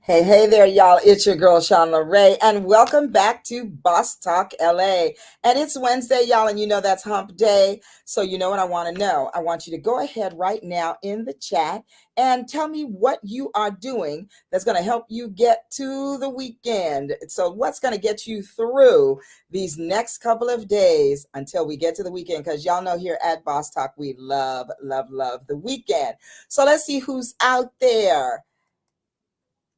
Hey there, y'all. It's your girl, Sean LaRae, and welcome back to Boss Talk LA. And it's Wednesday, y'all, and you know that's hump day. So, you know what I want to know? I want you to go ahead right now in the chat and tell me what you are doing that's going to help you get to the weekend. So, what's going to get you through these next couple of days until we get to the weekend? Because y'all know here at Boss Talk, we love, love, love the weekend. So, let's see who's out there.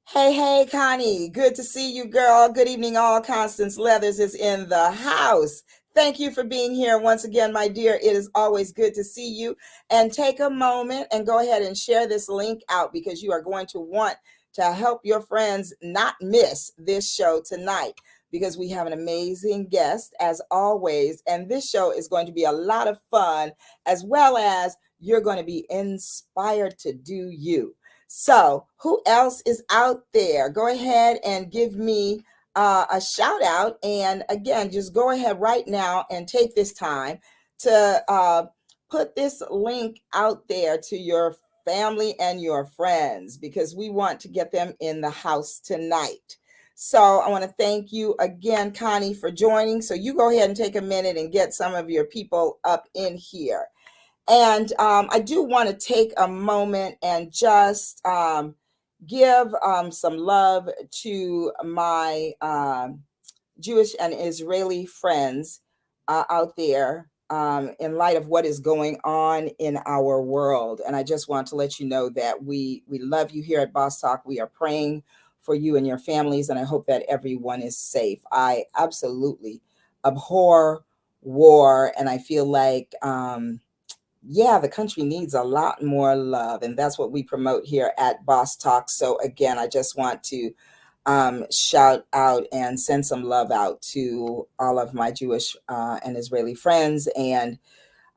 Hey, Connie. Good to see you, girl. Good evening, all. Constance Leathers is in the house. Thank you for being here once again, my dear. It is always good to see you. And take a moment and go ahead and share this link out because you are going to want to help your friends not miss this show tonight because we have an amazing guest as always. And this show is going to be a lot of fun as well as you're going to be inspired to do you. So, who else is out there? Go ahead and give me a shout out. And again, just go ahead right now and take this time to put this link out there to your family and your friends because we want to get them in the house tonight. So, I want to thank you again, Connie, for joining. So, you go ahead and take a minute and get some of your people up in here. And I do want to take a moment and just give some love to my Jewish and Israeli friends out there in light of what is going on in our world. And I just want to let you know that we love you here at Boss Talk. We are praying for you and your families, and I hope that everyone is safe. I absolutely abhor war, and I feel like the country needs a lot more love, and that's what we promote here at Boss Talk. So again, I just want to shout out and send some love out to all of my Jewish and Israeli friends, and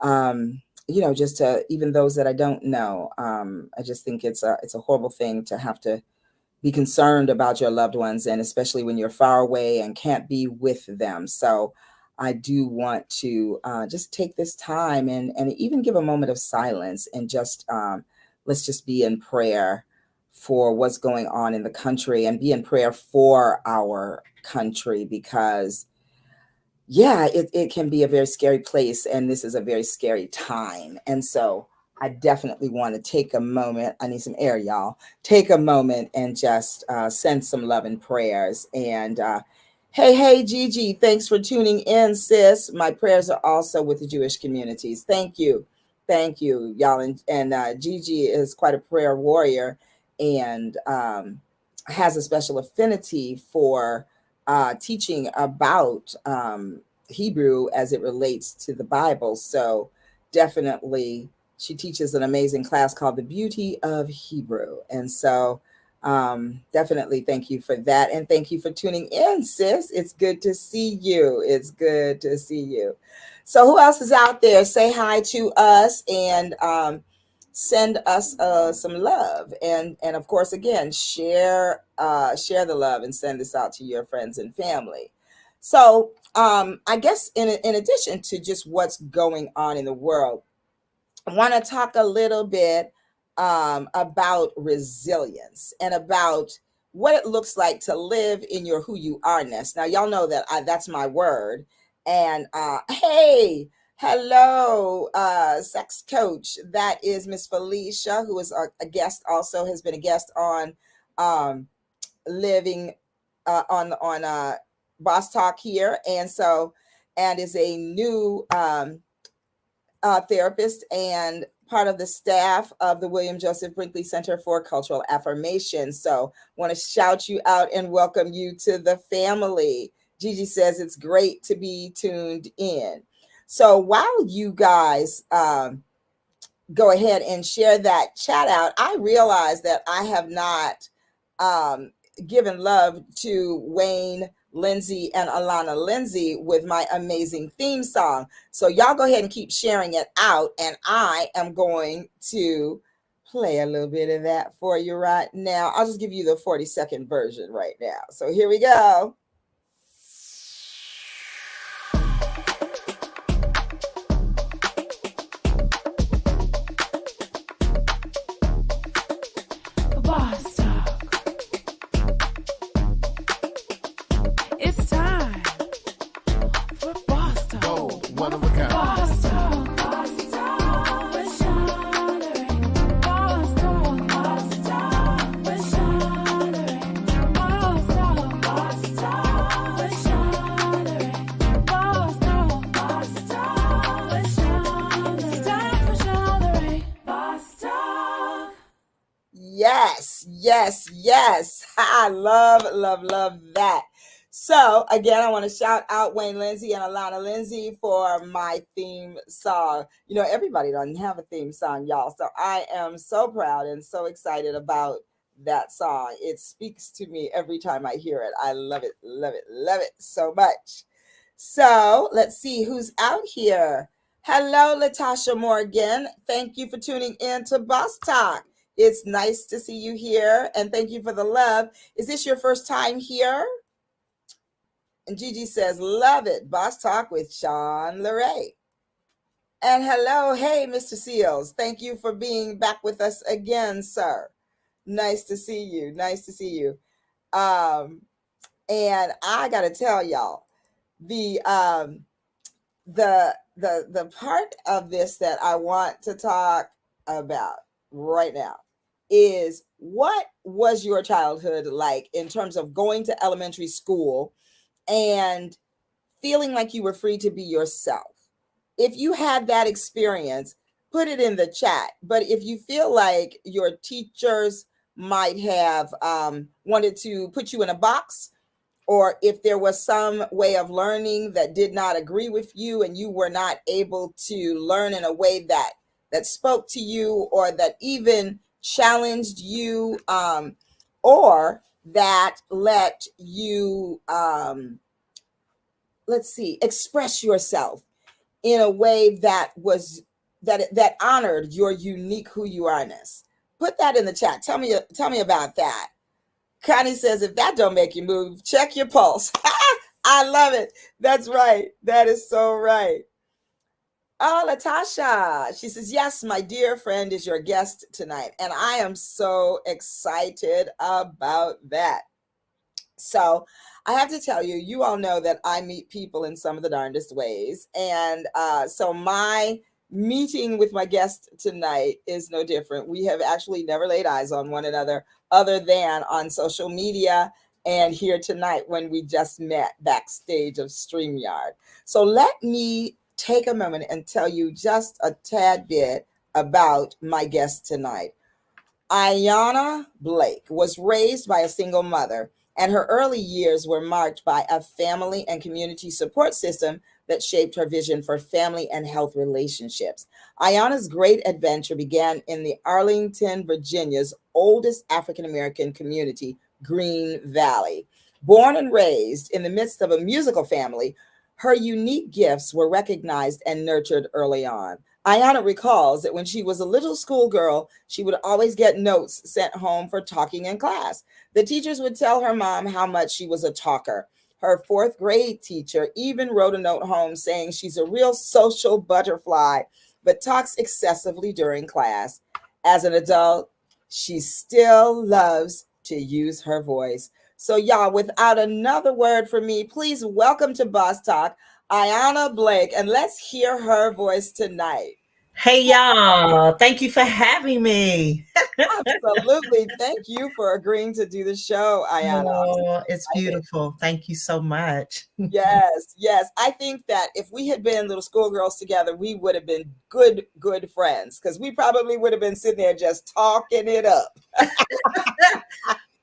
just to even those that I don't know. I just think it's a horrible thing to have to be concerned about your loved ones, and especially when you're far away and can't be with them. So I do want to just take this time and even give a moment of silence and just let's just be in prayer for what's going on in the country and be in prayer for our country because, it can be a very scary place and this is a very scary time. And so I definitely want to take a moment. I need some air, y'all. Take a moment and just send some love and prayers. And Hey, Gigi, thanks for tuning in, sis. My prayers are also with the Jewish communities. Thank you, y'all. And Gigi is quite a prayer warrior and has a special affinity for teaching about Hebrew as it relates to the Bible. So definitely, she teaches an amazing class called The Beauty of Hebrew. And so definitely thank you for that. And thank you for tuning in, sis. It's good to see you. So who else is out there? Say hi to us and send us some love. And of course, again, share the love and send this out to your friends and family. So I guess in addition to just what's going on in the world, I want to talk a little bit about resilience and about what it looks like to live in your who you are-ness. Now, y'all know that that's my word. And hey, hello, sex coach. That is Miss Felicia, who is a guest, also has been a guest on living on Boss Talk here. And is a new therapist and part of the staff of the William Joseph Brinkley Center for Cultural Affirmation. So want to shout you out and welcome you to the family. Gigi says it's great to be tuned in. So while you guys go ahead and share that chat out, I realize that I have not given love to Wayne Lindsay and Alana Lindsay with my amazing theme song. So y'all go ahead and keep sharing it out. And I am going to play a little bit of that for you right now. I'll just give you the 40-second version right now. So here we go. Yes, yes, yes. I love, love, love that. So again, I want to shout out Wayne Lindsay and Alana Lindsay for my theme song. You know, everybody doesn't have a theme song, y'all. So I am so proud and so excited about that song. It speaks to me every time I hear it. I love it, love it so much. So let's see who's out here. Hello, Latasha Morgan. Thank you for tuning in to Boss Talk. It's nice to see you here, and thank you for the love. Is this your first time here? And Gigi says, love it. Boss Talk with Sean Leray. And hello, hey, Mr. Seals. Thank you for being back with us again, sir. Nice to see you. Nice to see you. Um, and I gotta tell y'all, the the part of this that I want to talk about right now is, what was your childhood like in terms of going to elementary school and feeling like you were free to be yourself? If you had that experience, put it in the chat. But if you feel like your teachers might have wanted to put you in a box, or if there was some way of learning that did not agree with you and you were not able to learn in a way that spoke to you, or that even challenged you, or that let you let's see, express yourself in a way that was that honored your unique who you are-ness. Put that in the chat. Tell me about that. Connie says, if that don't make you move, check your pulse. I love it. That's right. That is so right. Oh, Latasha. She says, yes, my dear friend is your guest tonight. And I am so excited about that. So I have to tell you, you all know that I meet people in some of the darndest ways. And so my meeting with my guest tonight is no different. We have actually never laid eyes on one another other than on social media and here tonight when we just met backstage of StreamYard. So let me take a moment and tell you just a tad bit about my guest tonight. Iyona Blake was raised by a single mother, and her early years were marked by a family and community support system that shaped her vision for family and health relationships. Iona's great adventure began in the Arlington, Virginia's oldest African American community, Green Valley. Born and raised in the midst of a musical family, her unique gifts were recognized and nurtured early on. Iyona recalls that when she was a little schoolgirl, she would always get notes sent home for talking in class. The teachers would tell her mom how much she was a talker. Her fourth grade teacher even wrote a note home saying she's a real social butterfly, but talks excessively during class. As an adult, she still loves to use her voice. So, y'all, without another word from me, please welcome to Boss Talk, Iyona Blake, and let's hear her voice tonight. Hey y'all, thank you for having me. Absolutely. Thank you for agreeing to do the show, Iyona. I'm so Oh, it's excited. beautiful. Thank you so much. Yes, yes. I think that if we had been little schoolgirls together, we would have been good, good friends, because we probably would have been sitting there just talking it up.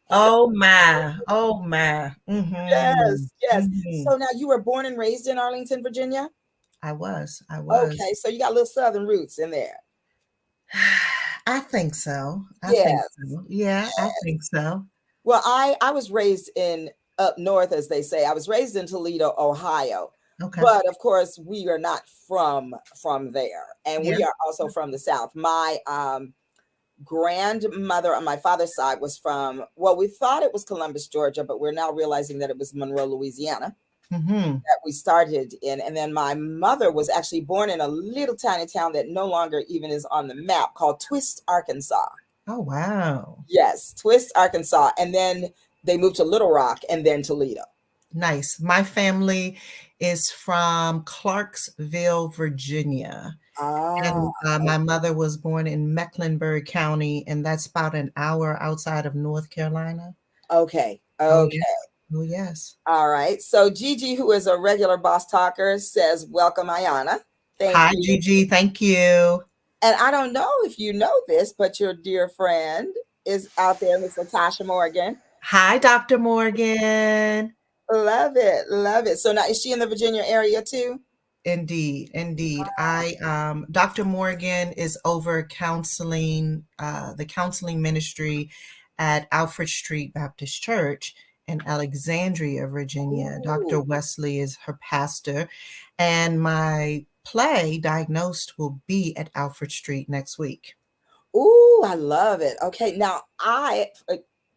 Oh my, oh my. Yes, yes. Hmm. So now you were born and raised in Arlington, Virginia? I was. Okay, so you got little Southern roots in there. I think so. I think Yes. so. Yeah, I think so. Well, I was raised in up north, as they say. I was raised in Toledo, Ohio. Okay. But of course, we are not from there. And Yeah. we are also from the South. My grandmother on my father's side was from, well, we thought it was Columbus, Georgia, but we're now realizing that it was Monroe, Louisiana, Hmm. that we started in. And then my mother was actually born in a little tiny town that no longer even is on the map, called Twist, Arkansas. Oh wow. Yes, Twist, Arkansas. And then they moved to Little Rock and then Toledo. Nice. My family is from Clarksville, Virginia. Ah, And my mother was born in Mecklenburg County, and that's about an hour outside of North Carolina. okay. Oh, Okay. yeah. Oh, yes. All right. So Gigi, who is a regular Boss Talker, says, welcome, Iyona. Thank Hi, you. Gigi. Thank you. And I don't know if you know this, but your dear friend, is out there, Miss Latasha Morgan. Hi, Dr. Morgan. Love it, love it. So now is she in the Virginia area too? Indeed, indeed. Dr. Morgan is over the counseling ministry at Alfred Street Baptist Church in Alexandria, Virginia. Dr. Ooh, Wesley is her pastor, and my play, Diagnosed, will be at Alfred Street next week. ooh, I love it. Okay, now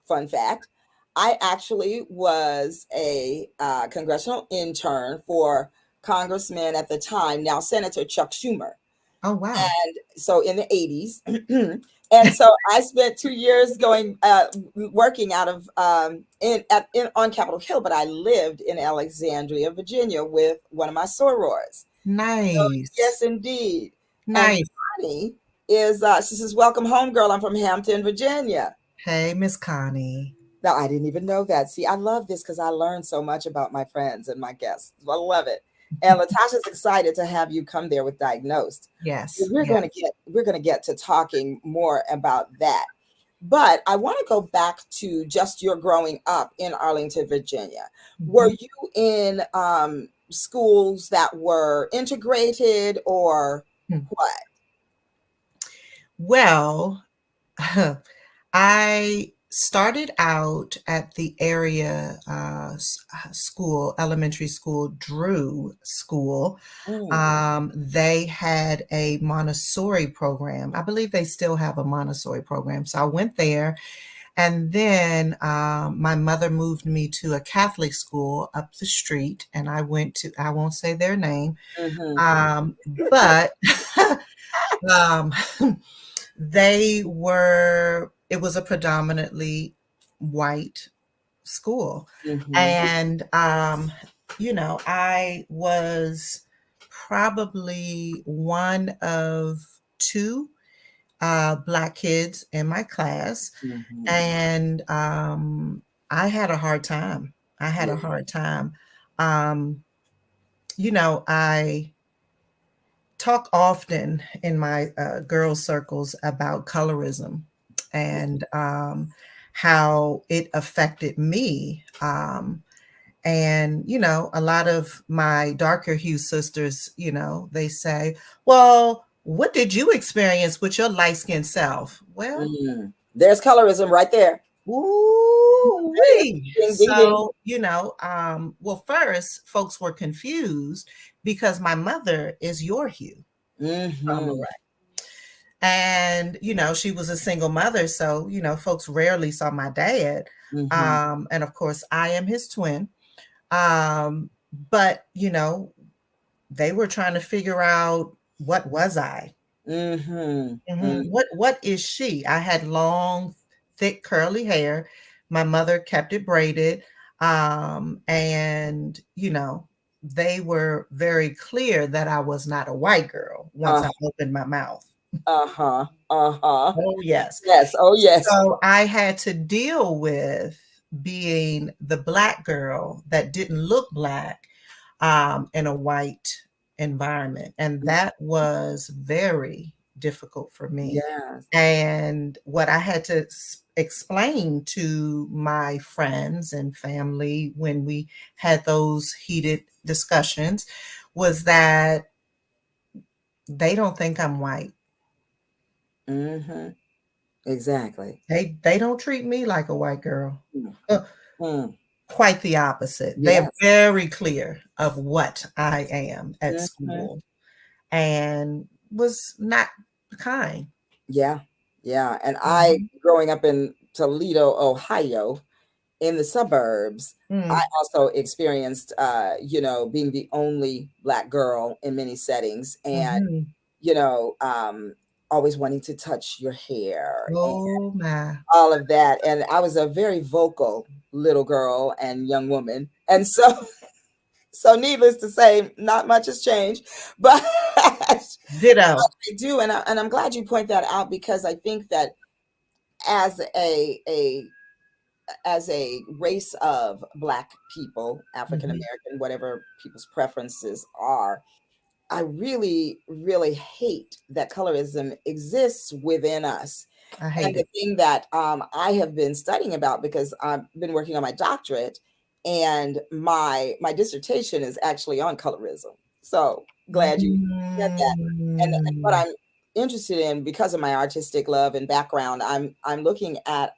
fun fact, I actually was a congressional intern for Congressman at the time, now Senator Chuck Schumer. Oh, wow. So in the 80s. And so I spent 2 years going working out of on Capitol Hill, but I lived in Alexandria, Virginia with one of my sorors. So Nice. yes, indeed. And Nice. Connie is she says, welcome home, girl. I'm from Hampton, Virginia. Hey, Miss Connie. No, I didn't even know that. See, I love this because I learned so much about my friends and my guests. I love it. And Latasha's excited to have you come there with Diagnosed. Yes, We're going to yes. get to talking more about that. But I want to go back to just your growing up in Arlington, Virginia. Were Mhm. you in schools that were integrated or Hmm. what? Well, I started out at the area school, elementary school, Drew School. Mm, They had a Montessori program. I believe they still have a Montessori program. So I went there, and then my mother moved me to a Catholic school up the street, and I went to, I won't say their name, hmm um, but um, it was a predominantly white school. hmm And, I was probably one of two Black kids in my class. hmm And I had a hard time. I had a Yeah. hard time. Um, I talk often in my girls' circles about colorism and how it affected me. And, a lot of my darker hue sisters, they say, well, what did you experience with your light skinned self? Well, Mm. There's colorism right there. ooh There it is. wee. Ding, ding, ding. So, well, first, folks were confused because my mother is your hue. hmm And, she was a single mother, so, folks rarely saw my dad. hmm And of course, I am his twin. But, they were trying to figure out, what was I? hmm What is she? I had long, thick, curly hair. My mother kept it braided. And, they were very clear that I was not a white girl once Uh, I opened my mouth. uh-huh. Uh-huh. Oh, yes. Yes. Oh, yes. So I had to deal with being the Black girl that didn't look Black in a white environment. And that was very difficult for me. Yes. And what I had to explain to my friends and family when we had those heated discussions was that they don't think I'm white. hmm Exactly. They don't treat me like a white girl. Mm. Uh, Mm. Quite the opposite. They're Yes. very clear of what I am at hmm school and was not kind. Yeah. Yeah. And I, Mhm. growing up in Toledo, Ohio, in the suburbs, I Mm, also experienced, being the only Black girl in many settings, and mhm. you know, always wanting to touch your hair and Oh my. all of that. And I was a very vocal little girl and young woman, and so so needless to say, not much has changed, but I Ditto. do, and I'm glad you point that out because I think that as a race of Black people, African Mhm, American, whatever people's preferences are, I really, really hate that colorism exists within us. I And hate the it. thing that I have been studying about, because I've been working on my doctorate, and my dissertation is actually on colorism. So glad you said that. And what Mm. I'm interested in, because of my artistic love and background, I'm looking at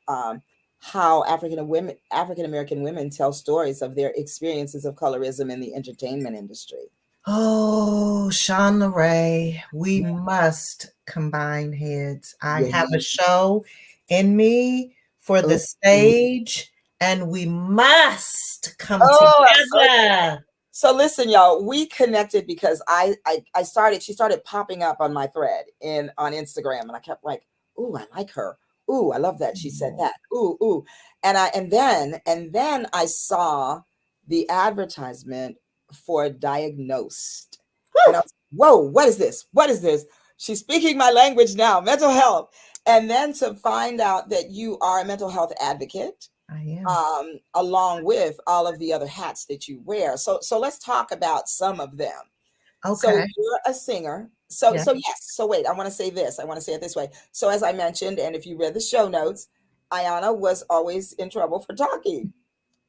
how African American women tell stories of their experiences of colorism in the entertainment industry. Oh, Sean Ray, we must combine heads. I have a Yeah. show in me for the Ooh. stage, and we must come Oh, I'm so together. So listen, y'all, we connected because I started, she started popping up on my thread in on Instagram, and I kept like, ooh, I like her. Ooh, I love that she said Oh, that. Ooh, ooh. And then I saw the advertisement for Diagnosed. And I whew, was, whoa, what is this? What is this? She's speaking my language now, mental health. And then to find out that you are a mental health advocate, I am. along with all of the other hats that you wear. So let's talk about some of them. So Okay. you're a singer. So Yeah. so yes. So wait, I want to say this. I want to say it this way. So as I mentioned, and if you read the show notes, Iyona was always in trouble for talking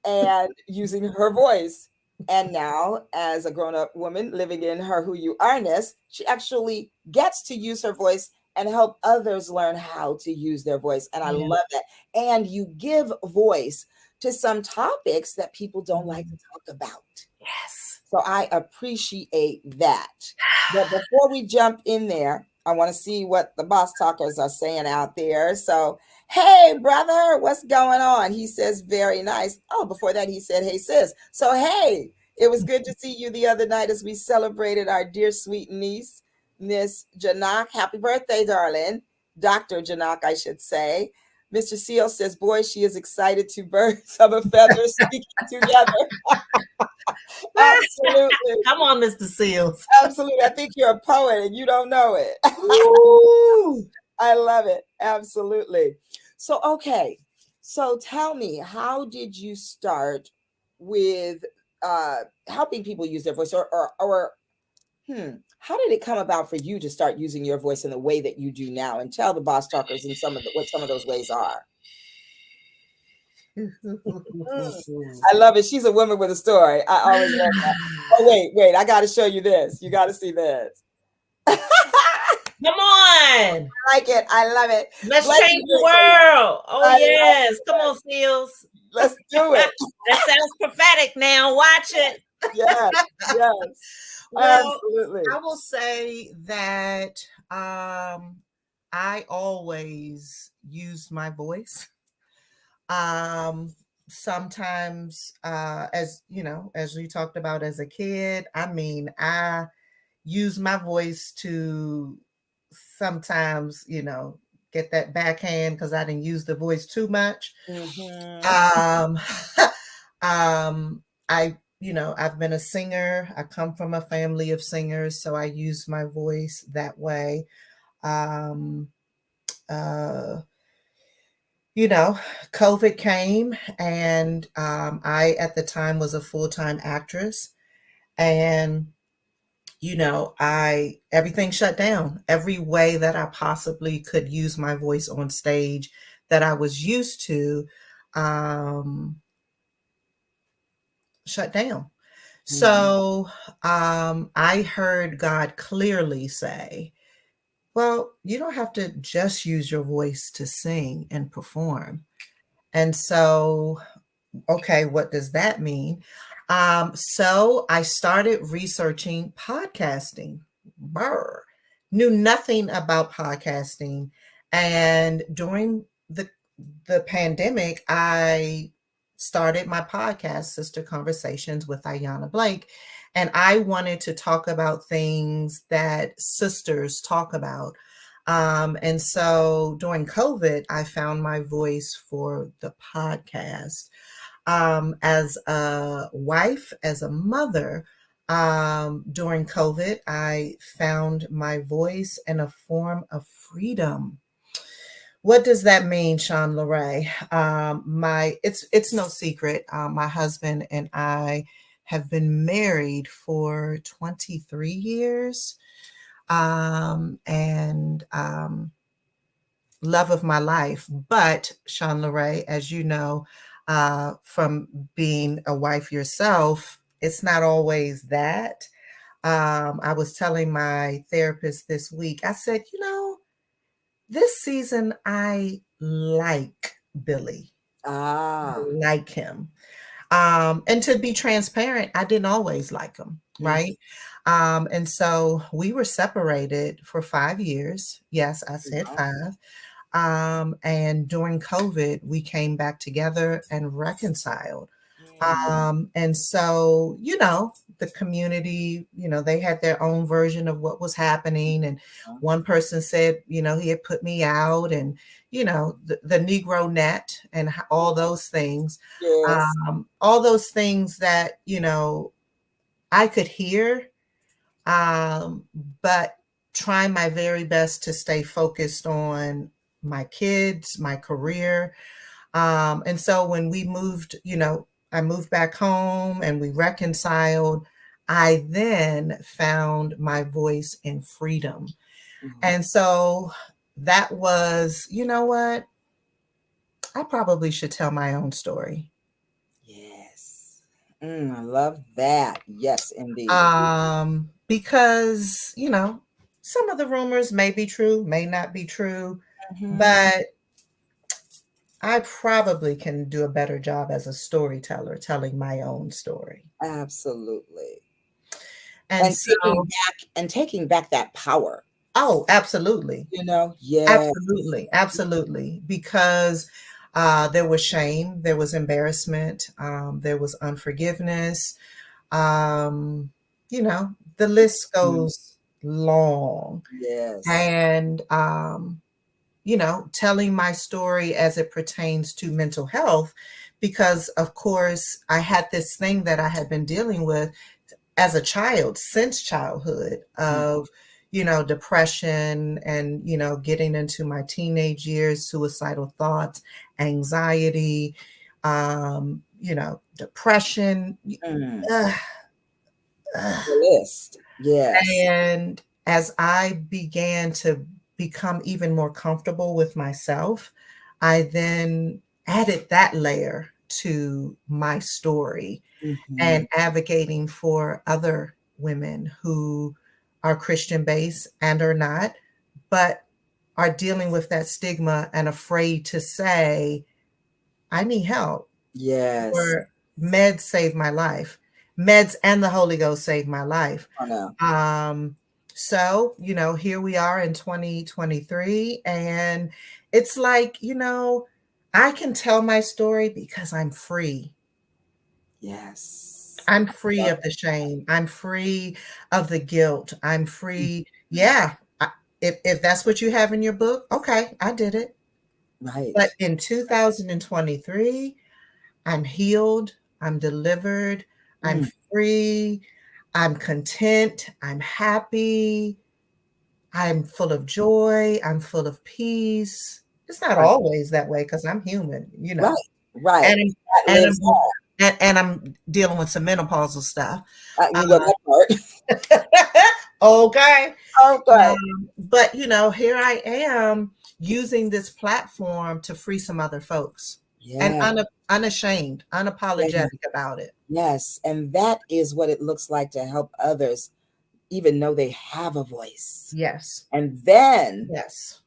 and using her voice. And now, as a grown up woman living in her who you are-ness, she actually gets to use her voice and help others learn how to use their voice. And I Yeah. love that. And you give voice to some topics that people don't like to Mm. talk about. Yes. So I appreciate that. But before we jump in there, I want to see what the boss talkers are saying out there. So, hey, brother, what's going on? He says, very nice. Oh, before that, he said, hey, sis. So, hey, it was good to see you the other night as we celebrated our dear sweet niece, Miss Janak. Happy birthday, darling. Dr. Janak, I should say. Mr. Seal says, boy, she is excited to birds of a feather speaking together. Absolutely. Come on, Mr. Seals. Absolutely. I think you're a poet and you don't know it. Ooh. I love it. Absolutely. So, okay. So tell me, how did you start with helping people use their voice, how did it come about for you to start using your voice in the way that you do now? And tell the boss talkers and what some of those ways are. I love it. She's a woman with a story. I always love that. Oh, wait. I got to show you this. You got to see this. Come on. Like it. I love it. Let's Blessings, change the everybody. world. Oh, I love yes. Come it. on, Seals. Let's do it. That sounds prophetic now. Watch it. Yes, yes, Well, absolutely. I will say that I always used my voice. Um, Sometimes, as you know, as we talked about as a kid, I mean, I use my voice to sometimes, get that backhand because I didn't use the voice too much. Hmm. Um, I've been a singer. I come from a family of singers, so I use my voice that way. Um, uh, you know, COVID came, and I, at the time, was a full time actress. And I everything shut down. Every way that I possibly could use my voice on stage that I was used to um, shut down. Hmm. So I heard God clearly say, well, you don't have to just use your voice to sing and perform. And so, okay, what does that mean? So I started researching podcasting. Brr. Knew nothing about podcasting. And during the pandemic, I started my podcast, Sister Conversations with Iyona Blake. And I wanted to talk about things that sisters talk about. And so during COVID, I found my voice for the podcast. As a wife, as a mother, during COVID, I found my voice in a form of freedom. What does that mean, Sean Leray? My it's no secret. My husband and I have been married for 23 years. And love of my life. But Sean Lorray, as you know, from being a wife yourself, it's not always that. I was telling my therapist this week, I said, this season I like Billy. I Ah. like him. And to be transparent, I didn't always like him, Mm. right? And so we were separated for 5 years. Yes, I said Wow. 5. And during COVID, we came back together and reconciled. Mm. And so, the community, they had their own version of what was happening. And one person said, he had put me out, and, the Negro net and all those things, Yes. all those things that, I could hear, um, but trying my very best to stay focused on my kids, my career. And so when we moved, I moved back home and we reconciled. I then found my voice in freedom. Mhm. And so that was, you know what? I probably should tell my own story. Yes. I love that. Yes, indeed. Because, some of the rumors may be true, may not be true, Mhm. but I probably can do a better job as a storyteller telling my own story. Absolutely. And And so, taking back that power, oh, absolutely. you know? Yes. Absolutely. Absolutely. Because there was shame, there was embarrassment, there was unforgiveness. Um, the list Mhm. goes long. Yes. And, telling my story as it pertains to mental health, because, of course, I had this thing that I had been dealing with as a child, since childhood, Mhm. of depression, and getting into my teenage years, suicidal thoughts, anxiety, depression. Mm. Ugh, ugh. The list. Yes. And as I began to become even more comfortable with myself, I then added that layer to my story, and Mhm. advocating for other women who are Christian based and are not, but are dealing with that stigma and afraid to say, I need help, Yes. or meds saved my life. Meds and the Holy Ghost saved my life. Oh, no. Um, so, here we are in 2023, and it's like, I can tell my story because I'm free. Yes. I'm I free love of the shame. I'm free of the guilt. I'm it. free. Mhm. Yeah. If that's what you have in your book, okay, I did it. But Right. in 2023, I'm healed. I'm delivered. I'm Mm. free. I'm content. I'm happy. I'm full of joy. I'm full of peace. It's not Right. always that way because I'm human, Right. Right. and That and lives I'm, and I'm dealing with some menopausal stuff. on. You know that part. Okay. Okay. But here I am using this platform to free some other folks, and Yeah. unashamed, Yeah. unapologetic about it. Yes. And that is what it looks like to help others even know they have a voice. Yes. And then Yes.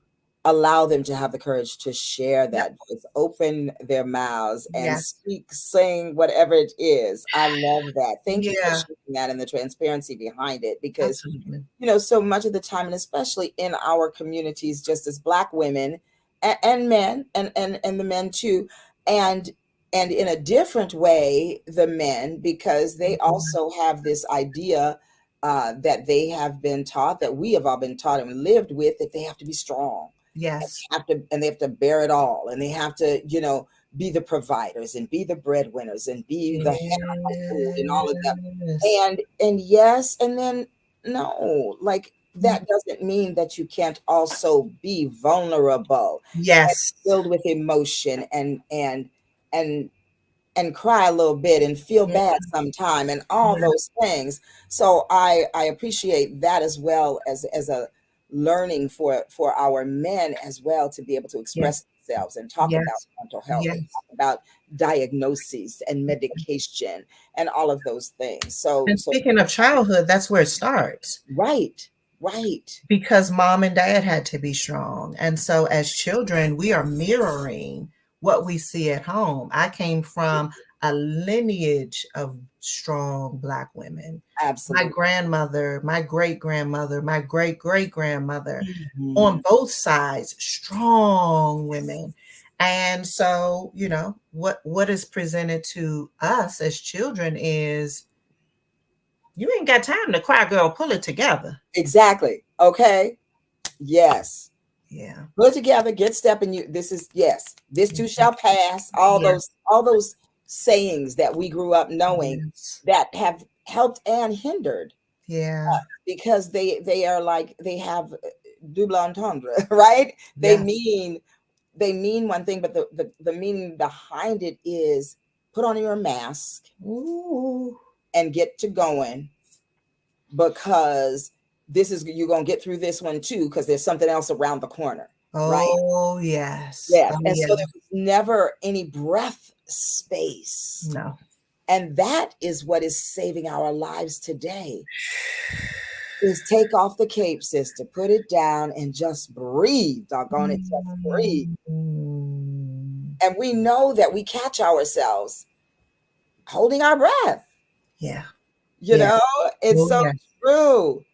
allow them to have the courage to share Yep. that voice, open their mouths and Yes. speak, sing, whatever it is. I love that. Thank you for Yeah. sharing that and the transparency behind it, because Absolutely. so much of the time, and especially in our communities, just as Black women and men, and the men too, and in a different way, the men, because they Mhm. also have this idea that they have been taught, that we have all been taught and lived with, that they have to be strong, and Yes. they have to bear it all, and they have to, be the providers and be the breadwinners and be the head of household and all of that. Yes. And yes, and then no, like, that doesn't mean that you can't also be vulnerable and Yes. filled with emotion and and cry a little bit and feel Yeah, bad sometime and all yeah, those things. So I appreciate that as well as a learning for our men as well to be able to yeah, express themselves and talk about yes, mental health and yes. talk about diagnoses and medication and all of those things. So And speaking of childhood, that's where it starts. right, right. Because mom and dad had to be strong. And so as children, we are mirroring what we see at home. I came from a lineage of strong Black women. My Absolutely. grandmother, my great grandmother, my great great grandmother, on Mhm. both sides, strong women. And so, what is presented to us as children is you ain't got time to cry, girl, pull it together. Exactly. Okay. Yes. Yeah. Put together, get stepping. You. This is yes. This too Mhm. shall pass. Yeah. All those sayings that we grew up knowing Yes. that have helped and hindered Yeah. because they are like they have double entendre, right? They Yes. mean they mean one thing, but the meaning behind it is put on your mask Ooh. and get to going because this is you're gonna get through this one too because there's something else around the corner, right? Oh, yes. Yes, Oh, and yeah. so there was never any breath space. No. And that is what is saving our lives today. Is take off the cape, sister, put it down and just breathe. Doggone it, just breathe. Mm. And we know that we catch ourselves holding our breath. Yeah. You Yeah. know, it's Oh, so yeah. true.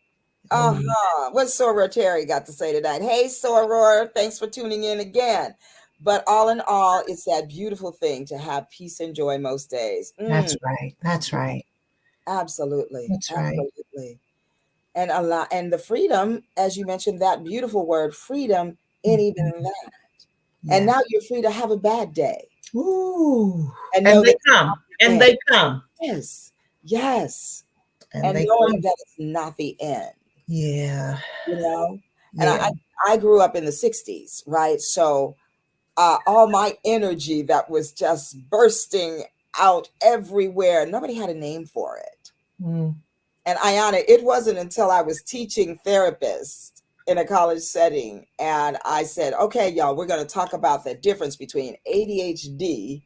Oh, yeah. What's Soror Terry got to say tonight? Hey, Soror, thanks for tuning in again. But all in all, it's that beautiful thing to have peace and joy most days. That's right. That's right. Absolutely, That's right. absolutely. And a lot, and the freedom, as you mentioned, that beautiful word, freedom, in even Mhm. that. And Yeah. now you're free to have a bad day Ooh. and And know they that it's come. not the And end. they come. Yes, yes, And and they knowing come. that it's not the end. Yeah. You know, and Yeah. I grew up in the '60s, right? So all my energy that was just bursting out everywhere. Nobody had a name for it. Mm. And Iyona, it wasn't until I was teaching therapists in a college setting and I said, okay, y'all, we're going to talk about the difference between ADHD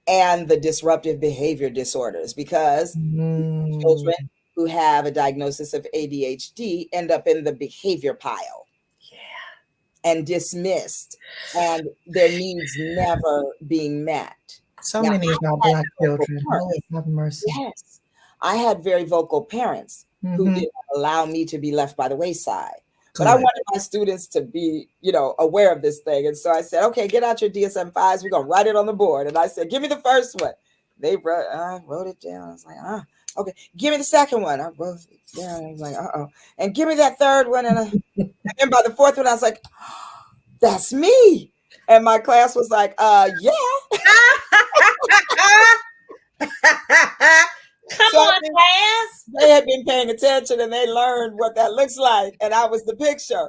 and the disruptive behavior disorders because Mm. children who have a diagnosis of ADHD end up in the behavior pile Yeah. and dismissed and their needs never being met. So Now, many I of our had Black vocal children. Lord parents. have mercy. Yes, I had very vocal parents who Mhm. didn't allow me to be left by the wayside. But I Good. wanted my students to be, aware of this thing. And so I said, okay, get out your DSM-5s. We're going to write it on the board. And I said, give me the first one. I wrote it down. I was like, okay. Give me the second one. I wrote it down. I was like, uh-oh. And give me that third one. And then by the fourth one, I was like, that's me. And my class was like, yeah. Come So I on, think class. they had been paying attention and they learned what that looks like. And I was the picture. I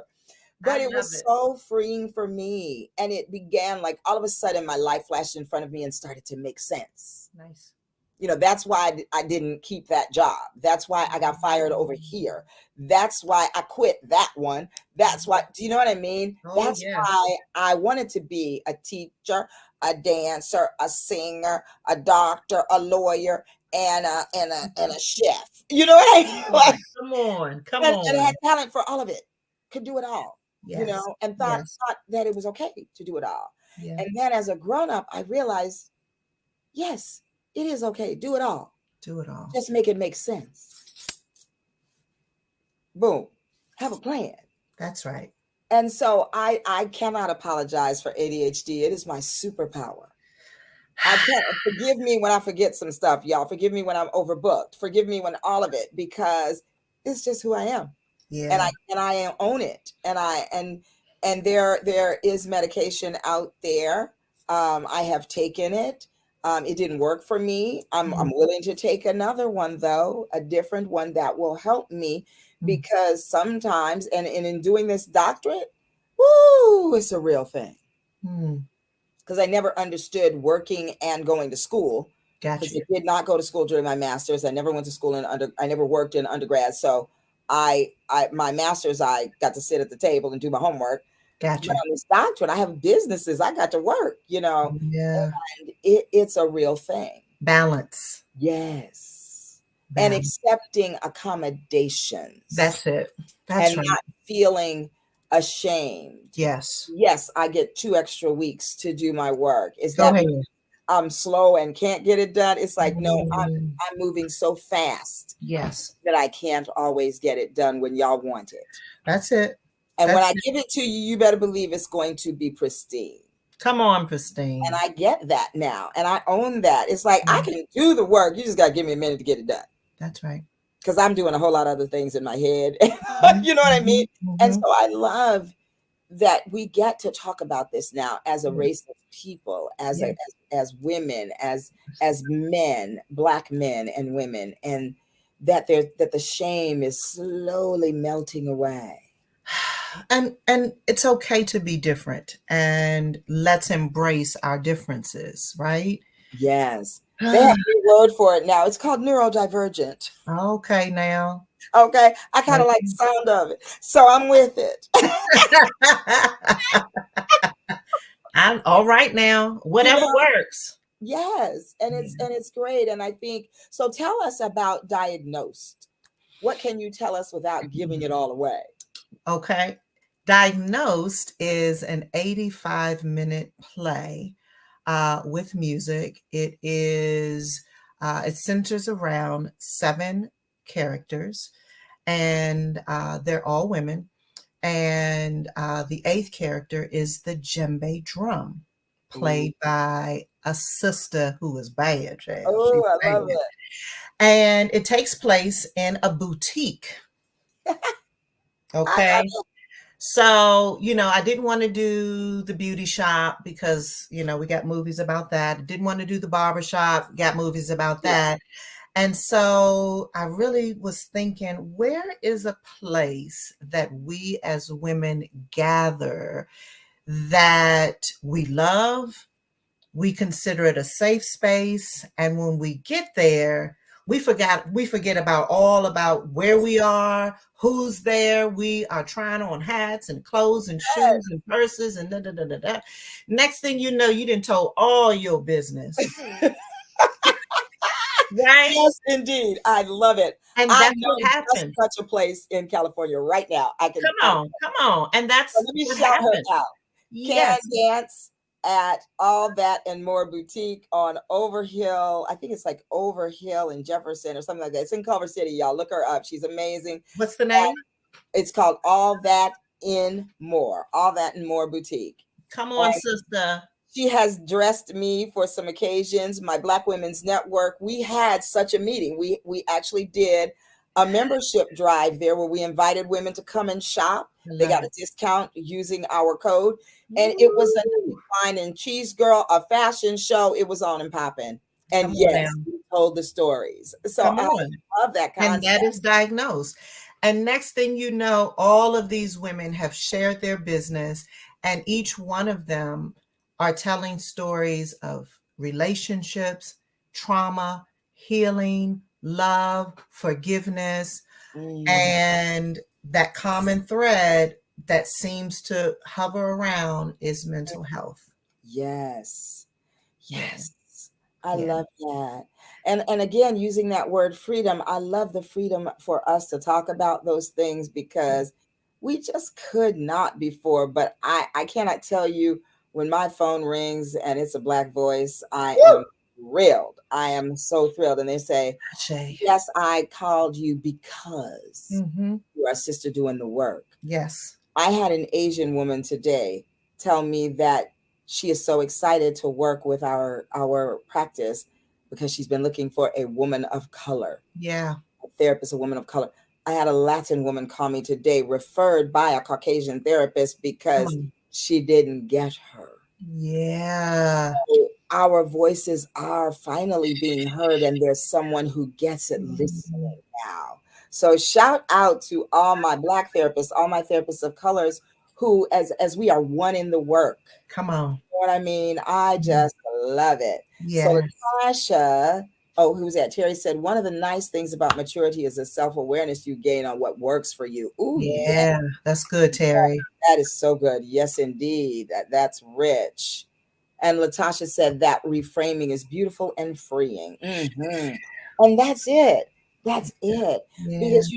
But it love was it. so freeing for me. And it began like all of a sudden my life flashed in front of me and started to make sense. Nice. That's why I didn't keep that job. That's why I got fired over here. That's why I quit that one. That's why, do you know what I mean? Oh, That's yes. why I wanted to be a teacher, a dancer, a singer, a doctor, a lawyer, and a chef. You know what I mean? Come on. Like, Come on. Come and I had on. talent for all of it. Could do it all, Yes. and thought Yes. thought that it was okay to do it all. Yeah. And then as a grown up, I realized, yes, it is okay. Do it all. Do it all. Just make it make sense. Boom. Have a plan. That's right. And so I cannot apologize for ADHD. It is my superpower. I can't forgive me when I forget some stuff, y'all. Forgive me when I'm overbooked. Forgive me when all of it because it's just who I am. And Yeah. I own it. And there is medication out there. I have taken it. It didn't work for me. I'm Mm, willing to take another one though, a different one that will help me mm. because sometimes and in doing this doctorate, woo, it's a real thing. Mm. because I never understood working and going to school, Got because you. I did not go to school during my master's. I never went to school I never worked in undergrad. So my master's, I got to sit at the table and do my homework. Got But you. on this doctorate, I have businesses. I got to work, Yeah. and it's a real thing. Balance. Yes. And Balance. accepting accommodations That's it. That's and right. not feeling ashamed. Yes. Yes, I get 2 extra weeks to do my work. Is Go that ahead. because I'm slow and can't get it done? It's like, no, Mm, I'm moving so fast yes. that I can't always get it done when y'all want it. That's it. And when That's I it. give it to you, you better believe it's going to be pristine. Come on, And Christine. I get that now. And I own that. It's like I Mm, can do the work. You just got to give me a minute to get it done. that's right. Because I'm doing a whole lot of other things in my head. Mhm, You know what I mean? mhm, And mhm. so I love that we get to talk about this now as a Yes. race of people, as Yes. as women, as men, black men and women, and that the shame is slowly melting away. And it's okay to be different, and let's embrace our differences, right? Yes. They have a new word for it now. It's called neurodivergent. Okay, now. Okay. I kind of like Okay. the sound of it. So I'm with it. I'm all right now. You Whatever know? works. Yes. Yeah. And it's great. And I think so. Tell us about diagnosed. What can you tell us without giving it all away? Okay. Diagnosed is an 85-minute play with music. It centers around 7 characters, and they're all women. And the eighth character is the djembe drum, Ooh. played by a sister who is bad, child. She's Oh, I bad. love it. And it takes place in a boutique. I love Okay. So, I didn't want to do the beauty shop because, we got movies about that. I didn't want to do the barber shop, got movies about it. that. And so I really was thinking, where is a place that we as women gather that we love, we consider it a safe space, and when we get there, we forget about where we are, who's there. We are trying on hats and clothes and Yeah. shoes and purses and da da da da da. Next thing you know, you didn't told all your business, right? Yes, indeed. I love it. And I that's what know just happens. such a place in California right now. Come on, and So that's let me what shout her happens. out. Can I Yes. dance at All That and More Boutique on Overhill? I think it's like Overhill in Jefferson or something like that. It's in Culver City, y'all. Look her up. She's amazing. What's the name? It's called All That in More. All That and More Boutique. Come on, sister. She has dressed me for some occasions. My Black Women's Network, we had such a meeting. We actually did a membership drive there where we invited women to come and shop. I They love got a it. discount using our code. And it was a Woo. wine and cheese girl, a fashion show. It was on and popping. And Come on now. yes, we told the stories. So Come I on. love that And concept. that is diagnosed. And next thing you know, all of these women have shared their business, and each one of them are telling stories of relationships, trauma, healing, love, forgiveness, Mm, and that common thread that seems to hover around is mental health. yes. Yeah. Yes, I Yeah. love that. And again, using that word freedom, I love the freedom for us to talk about those things because we just could not before. But I cannot tell you when my phone rings and it's a black voice, I Woo! am thrilled. I am so thrilled. And they say, Shay. yes, I called you because Mm-hmm. you are a sister doing the work. Yes. I had an Asian woman today tell me that she is so excited to work with our practice because she's been looking for a woman of color, Yeah. a therapist, a woman of color. I had a Latin woman call me today, referred by a Caucasian therapist Come because on. she didn't get her. Yeah. So our voices are finally being heard, and there's someone who gets it Mhm. listening now. So shout out to all my Black therapists, all my therapists of colors who, as we are one in the work. Come on. You know what I mean? I Yeah. just love it. So Yes. Latasha, oh, who's that? Terry said, one of the nice things about maturity is the self-awareness you gain on what works for you. Ooh, yeah, Yeah, that's good, Terry. that is so good. Yes, indeed. That's rich. And Latasha said that reframing is beautiful and freeing. And that's it. That's it. Yeah. Because,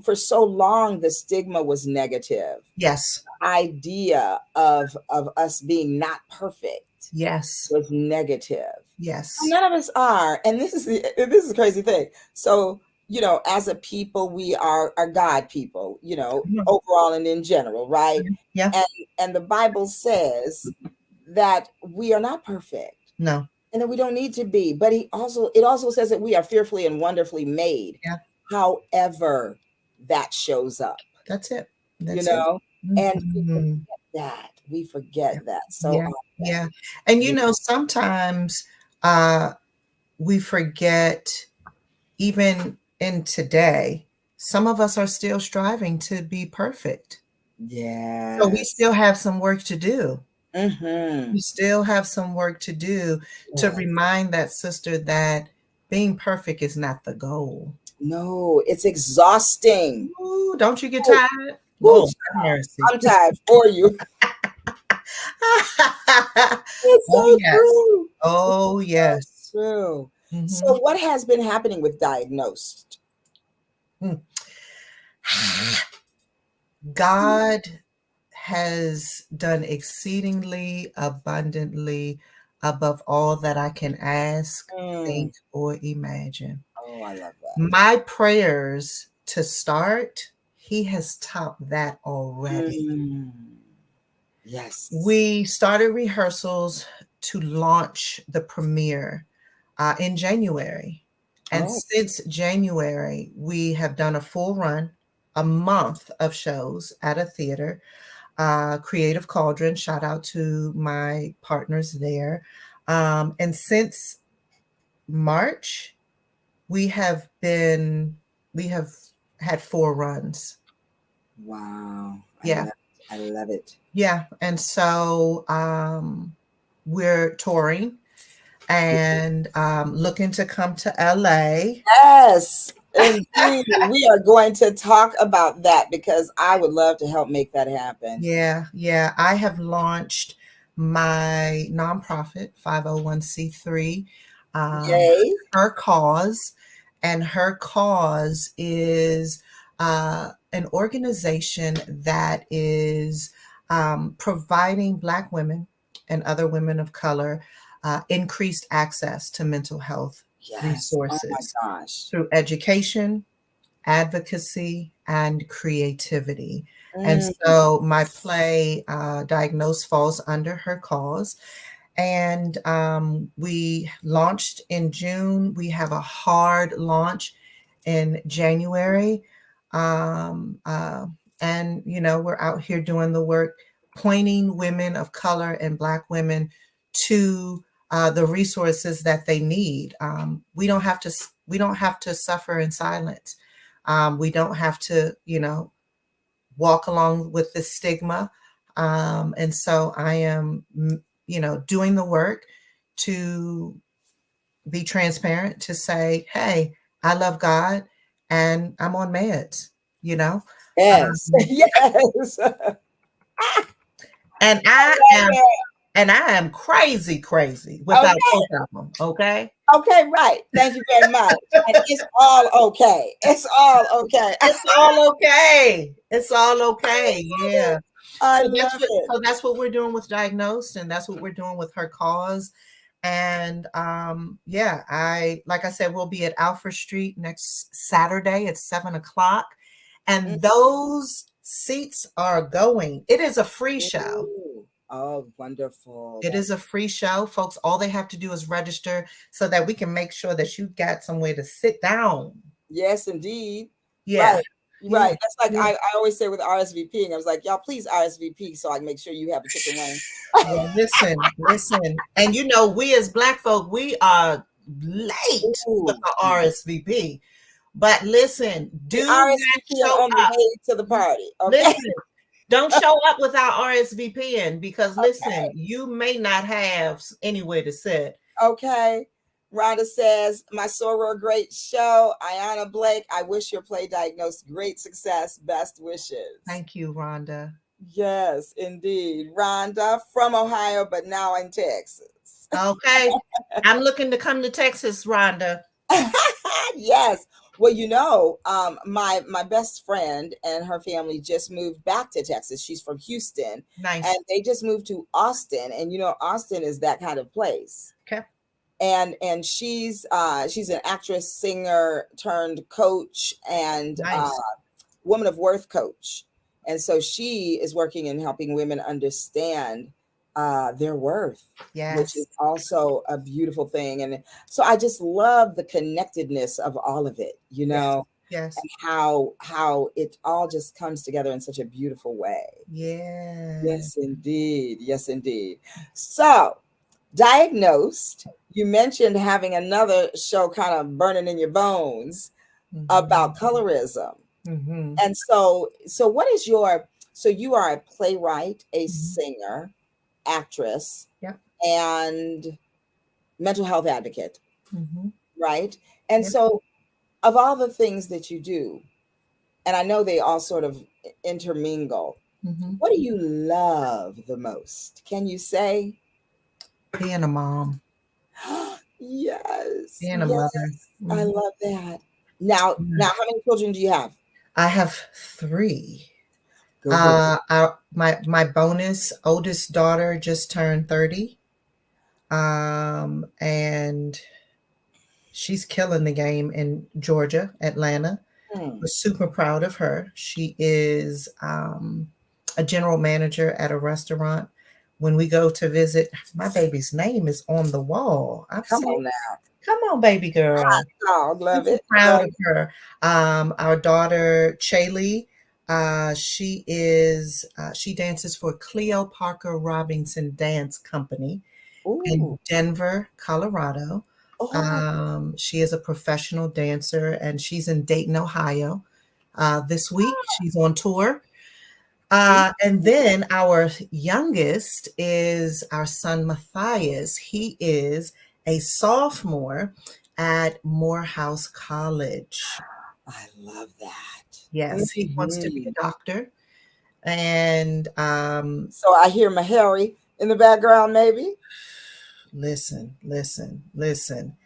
for so long, the stigma was negative. Yes. Idea of us being not perfect Yes. was negative. And Yes. none of us are. And this is a crazy thing. So, as a people, we are God people, Come on. overall and in general, right? Yeah. And and the Bible says that we are not perfect No. and that we don't need to be. But it also says that we are fearfully and wonderfully made. Yeah. However, that shows up, That's it. you That's it. know, and Mhm. we Yeah. forget that so Yeah. often. Yeah. And Yeah. sometimes uh we forget, even in today, some of us are still striving to be perfect. So we Yes. still have some work to do. Mm-hmm. We still have some work to do to Yeah. remind that sister that being perfect is not the goal. No, it's exhausting. Ooh, don't you get Ooh, tired? ooh, Lord have mercy. I'm tired for you. It's Oh, so yes. true. Oh, So yes. true. Mhm. So, what has been happening with diagnosed? Mm. God has done exceedingly abundantly above all that I can ask, Mm. think, or imagine. Oh, I love that. My prayers to start, he has topped that already. Mm. Yes. We started rehearsals to launch the premiere in January. And Oh, since January, we have done a full run, a month of shows at a theater, Creative Cauldron. Shout out to my partners there. And since March, we have been, we have had 4 runs. wow. I Yeah. love it. I love it. Yeah. And so we're touring and looking to come to LA. Yes, indeed. We are going to talk about that because I would love to help make that happen. Yeah, yeah. I have launched my nonprofit, 501(c)(3), Yay. Her Cause. And Her Cause is an organization that is providing Black women and other women of color increased access to mental health Yes. Oh my resources gosh. through education, advocacy, and creativity. And Mm, so my play, Diagnosed, falls under Her Cause. And we launched in June. We have a hard launch in January. Um, uh, and, we're out here doing the work, pointing women of color and Black women to the resources that they need. We don't have to suffer in silence. We don't have to, walk along with the stigma. And so I am, doing the work to be transparent, to say, hey, I love God and I'm on meds, you know? yes. Um, Yes. and I I love am it. and I am crazy, crazy without Okay. both of them. Okay. Okay, right. Thank you very much. And it's all okay. It's all okay. It's all okay. It's all okay. Yeah. I So that's love what it. so that's what we're doing with Diagnosed, and that's what we're doing with Her Cause. And yeah, like I said, we'll be at Alfred Street next Saturday at 7 o'clock. Mm. And those seats are going. It is a free show. Ooh. Oh, wonderful. It That's is a free show, folks. All they have to do is register so that we can make sure that you got somewhere to sit down. yes, indeed. Yeah. Right. Yeah. Right. That's like Yeah. I always say with RSVP, and I was like, y'all please RSVP so I can make sure you have a ticket when. Well, listen, listen. And we as Black folk, we are late with Ooh. the RSVP. But listen, We do not RSVP show on the up. way to the party. Okay. Listen, Don't show up without RSVPing because Okay. listen, you may not have anywhere to sit. Okay. Rhonda says, my soror, great show. Iyona Blake, I wish your play diagnosed great success. Best wishes. Thank you, Rhonda. Yes, indeed. Rhonda from Ohio, but now in Texas. Okay. I'm looking to come to Texas, Rhonda. Yes. Well, my best friend and her family just moved back to Texas. She's from Houston, and Nice. they just moved to Austin. And Austin is that kind of place. Okay. And she's an actress, singer turned coach, and Nice. woman of worth coach. And so she is working in helping women understand their worth, which is Yes. also a beautiful thing. And so I just love the connectedness of all of it, Yes. Yes. and how it all just comes together in such a beautiful way. Yeah. Yes, indeed. Yes, indeed. So, diagnosed, you mentioned having another show kind of burning in your bones about Mhm. colorism. Mhm. And so what is so you are a playwright, a Mhm. singer, actress, Yep. and mental health advocate, Mhm. right? And Yep. so of all the things that you do, and I know they all sort of intermingle, Mhm. what do you love the most? Can you say? Being a mom, Yes, being a yes, mother. I Mhm. love that. Now, Yeah. how many children do you have? I have 3. Go ahead. My bonus oldest daughter just turned 30. And she's killing the game in Georgia, Atlanta. Hmm, We're super proud of her. She is a general manager at a restaurant. When we go to visit, my baby's name is on the wall. I'm come saying, on now. come on, baby girl. Dog, love Super it. proud Love of her. Our daughter, Chaylee, she dances for Cleo Parker Robinson Dance Company it. in Ooh. Denver, Colorado. Oh, She is a professional dancer and she's in Dayton, Ohio. This week, she's on tour. mm, And then our youngest is our son Matthias. He is a sophomore at Morehouse College. I love that. Yes, he wants to be Mhm. a doctor. And So I hear Mahari in the background, maybe. listen, listen, listen.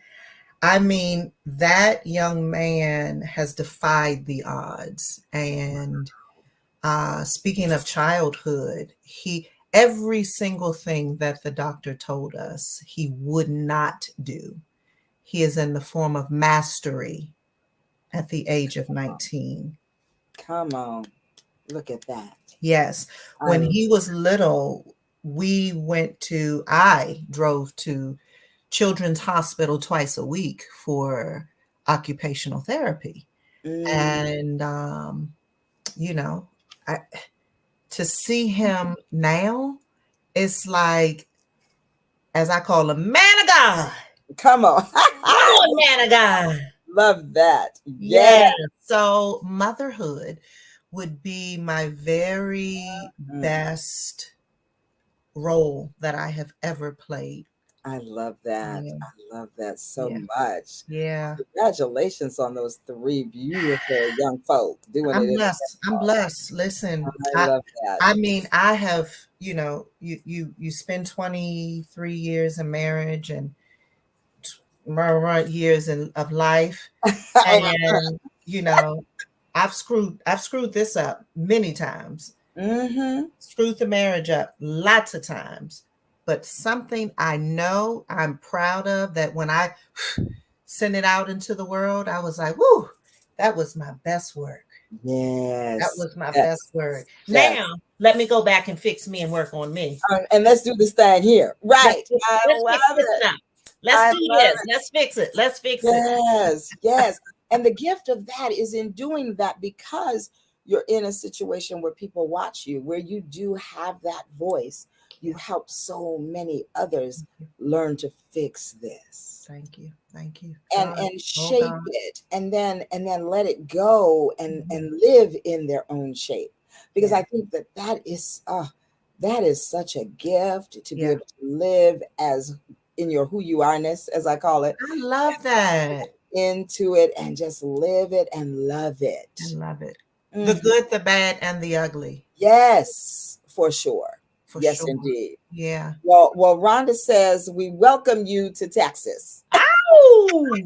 I mean, that young man has defied the odds. And speaking of childhood, every single thing that the doctor told us he would not do, he is in the form of mastery at the age of 19. Come on, look at that. Yes, I when love he was little, I drove to Children's Hospital twice a week for occupational therapy. mm, And, you know, I, to see him now, it's like, as I call him, man of God. come on. Come on, man of God. Love that. Yeah. Yeah. So motherhood would be my very Mm, best role that I have ever played. I love that. Yeah. I love that so Yeah. much. Yeah. Congratulations on those three beautiful young folk doing it I'm in the blessed. I'm blessed. Listen, I love that. I mean, I have, you spend 23 years in marriage and years of life. Oh my And, you know, I've screwed this up many times. Mm-hmm. Screwed the marriage up lots of times. But something I know I'm proud of that when I sent it out into the world, I was like, whoo, that was my best work. That Yes. was my best Yes. work. Yes. Now, let me go back and fix me and work on me. And let's do this thing here. Let's Right. fix, I let's love fix this it. now. Let's I do love this. Let's fix it. Let's fix it. Yes, yes. And the gift of that is in doing that because you're in a situation where people watch you, where you do have that voice. You Yes. help so many others learn to fix this Thank you. Thank you. and Oh shape God. it and then let it go Mhm. and live in their own shape. because Yeah. I think that that is such a gift to be Yeah. able to live as in your who you are-ness, as I call it, I love that. into it and just live it and love I it. love it. The Mhm. good, the bad, and the ugly, Yes, for sure. for Yes, sure. indeed. Yeah. Well, Rhonda says we welcome you to Texas. Ow!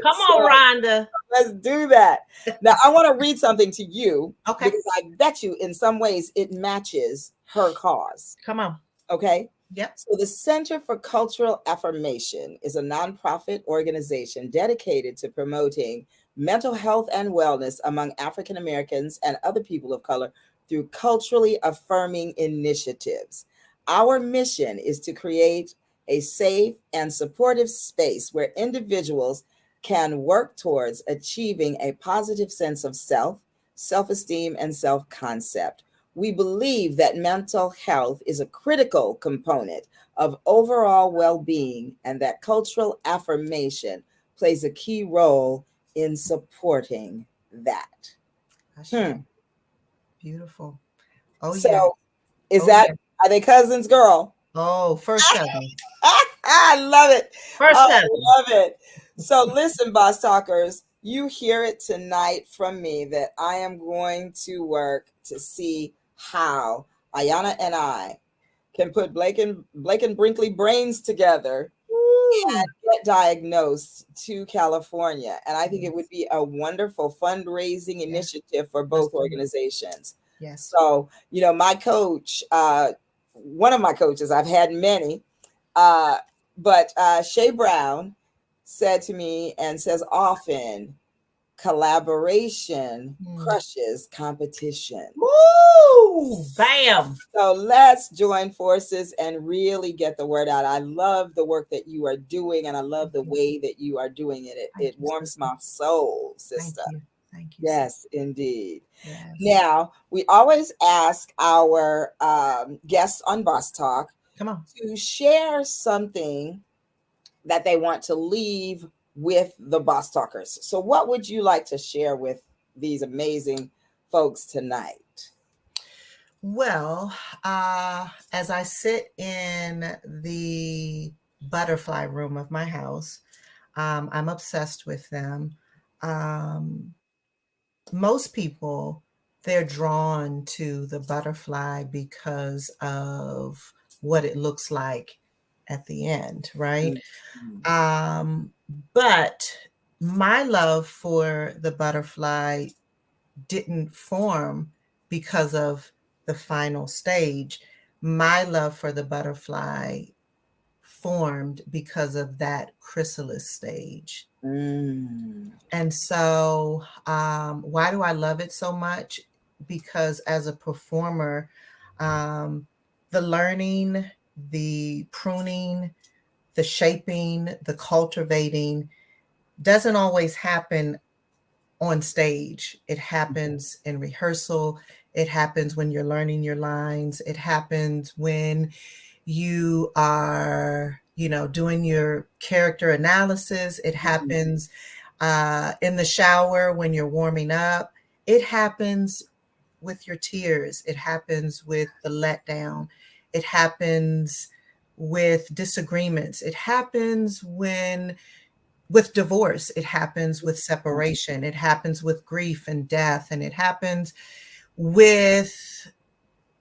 Come So on, Rhonda. let's do that. Now, I want to read something to you Okay. because I bet you in some ways it matches her cause. Come on. Okay. Yep. So, the Center for Cultural Affirmation is a nonprofit organization dedicated to promoting mental health and wellness among African Americans and other people of color through culturally affirming initiatives. Our mission is to create a safe and supportive space where individuals can work towards achieving a positive sense of self, self esteem, and self concept. We believe that mental health is a critical component of overall well being and that cultural affirmation plays a key role in supporting that. Ashe. Hmm. Beautiful. Oh yeah. So, is Oh that, yeah. are they cousins, girl? Oh, first cousin. I love it. First I cousin. love it. So, listen, boss talkers, you hear it tonight from me that I am going to work to see how Ayana and I can put Blake and Brinkley brains together Woo. and get diagnosed to California. And I think it would Yes. be a wonderful fundraising Yeah. initiative for Let's both do it. organizations. Yes. So, my coach, one of my coaches, I've had many, uh, but Shay Brown said to me and says often, collaboration Mm. crushes competition. Woo! Bam. So let's join forces and really get the word out. I love the work that you are doing, and I love Thank the you. way that you are doing it. Thank It you, warms sister. my soul, Thank sister. you. Thank you, sis. Yes, indeed. Yes. Now, we always ask our guests on Boss Talk Come on. to share something that they want to leave with the Boss Talkers. So, what would you like to share with these amazing folks tonight? Well, as I sit in the butterfly room of my house, I'm obsessed with them. Um, Most people, they're drawn to the butterfly because of what it looks like at the end, right? Mhm. Um, but my love for the butterfly didn't form because of the final stage. My love for the butterfly formed because of that chrysalis stage. Mm. And so, why do I love it so much? Because as a performer, um, the learning, the pruning, the shaping, the cultivating doesn't always happen on stage. It happens in rehearsal. It happens when you're learning your lines. It happens when you are, doing your character analysis. It Mhm. happens in the shower when you're warming up. It happens with your tears. It happens with the letdown. It happens with disagreements. It happens with divorce. It happens with separation. It happens with grief and death. And it happens with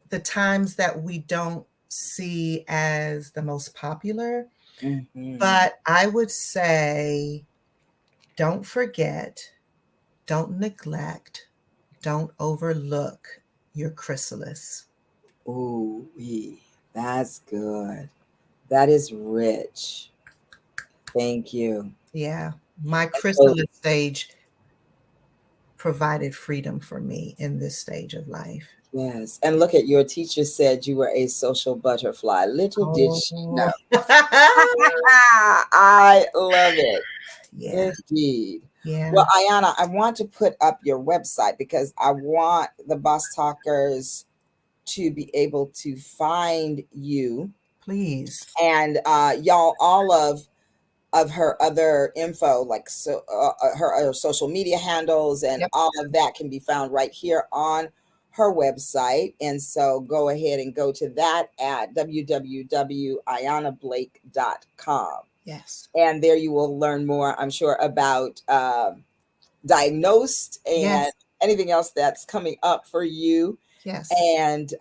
the times that we don't see as the most popular. Mhm. But I would say don't forget, don't neglect, don't overlook your chrysalis. Ooh, that's good. That is rich. Thank you. Yeah, my So, chrysalis stage provided freedom for me in this stage of life. yes. And look at your teacher said you were a social butterfly. Little did she know. Oh, I love it. yeah, Indeed. yeah. Well, Ayana, I want to put up your website because I want the Boss Talkers to be able to find you Please, and y'all all of her other info like her other social media handles and yep. all of that can be found right here on her website. And so go ahead and go to that at www.iyanablake.com. Yes. And there you will learn more, I'm sure, about Diagnosed and Yes. anything else that's coming up for you. Yes. And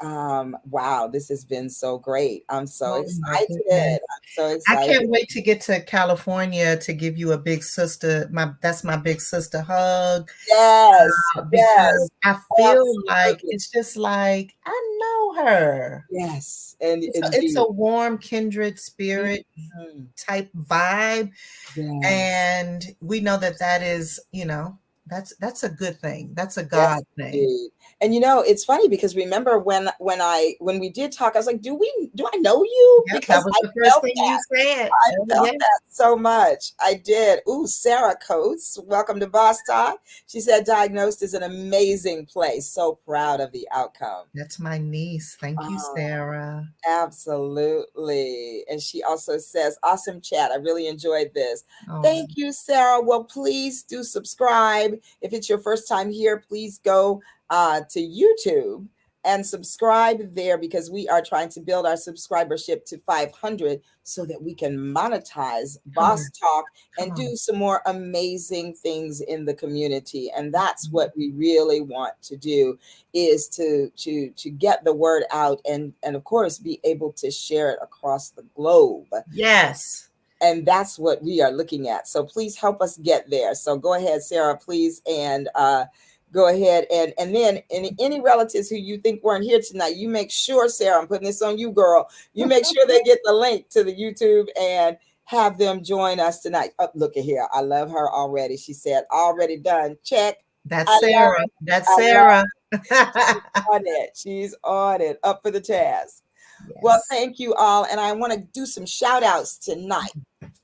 wow, this has been so great. I'm so Oh my excited. goodness. I'm so I excited. can't wait to get to California to give you a big sister. That's my big sister hug, Yes, yes, because I feel like absolutely. it's just like I know her. Yes, and It's indeed. a warm kindred spirit Mhm. type vibe, Yes. and we know that that is, that's a good thing. That's a Yes, God thing. indeed. And it's funny because remember when we did talk, I was like, do I know you? Yep, that Because was I the first felt thing you that. said. I Oh, felt yes. that so much. I did. Ooh, Sarah Coates, welcome to Boss Talk. She said Diagnosed is an amazing place. So proud of the outcome. That's my niece. Thank you, Oh, Sarah. absolutely. And she also says, awesome chat. I really enjoyed this. Oh, Thank you, Sarah. Well, please do subscribe. If it's your first time here, please go to YouTube and subscribe there because we are trying to build our subscribership to 500 so that we can monetize come Boss on. Talk Come and on. do some more amazing things in the community. And that's what we really want to do is to get the word out and of course be able to share it across the globe, Yes. and that's what we are looking at. So please help us get there. So go ahead, Sarah, please, and go ahead and then any relatives who you think weren't here tonight, you make sure, Sarah, I'm putting this on you, girl, you make sure they get the link to the YouTube and have them join us tonight. Oh, look at here, I love her already. She said already done, check. That's I love Sarah. it. That's I love Sarah. She's on it. She's on it. Up for the task. Well, Yes. thank you all. And I want to do some shout outs tonight.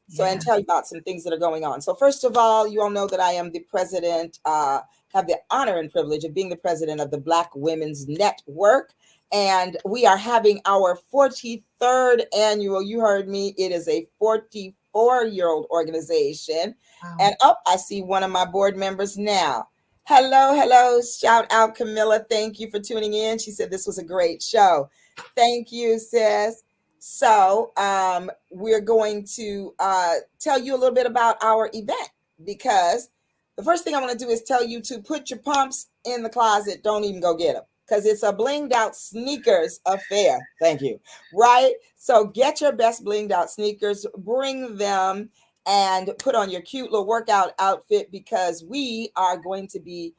So, and Yeah. tell you about some things that are going on. So, first of all, you all know that I am the president, have the honor and privilege of being the president of the Black Women's Network. And we are having our 43rd annual, you heard me, it is a 44-year-old organization. Wow. And up, I see one of my board members now. Hello, hello. Shout out, Camilla. Thank you for tuning in. She said this was a great show. Thank you, sis. So, we're going to tell you a little bit about our event because the first thing I want to do is tell you to put your pumps in the closet. Don't even go get them because it's a blinged out sneakers affair. Thank you. Right? So, get your best blinged out sneakers, bring them, and put on your cute little workout outfit because we are going to be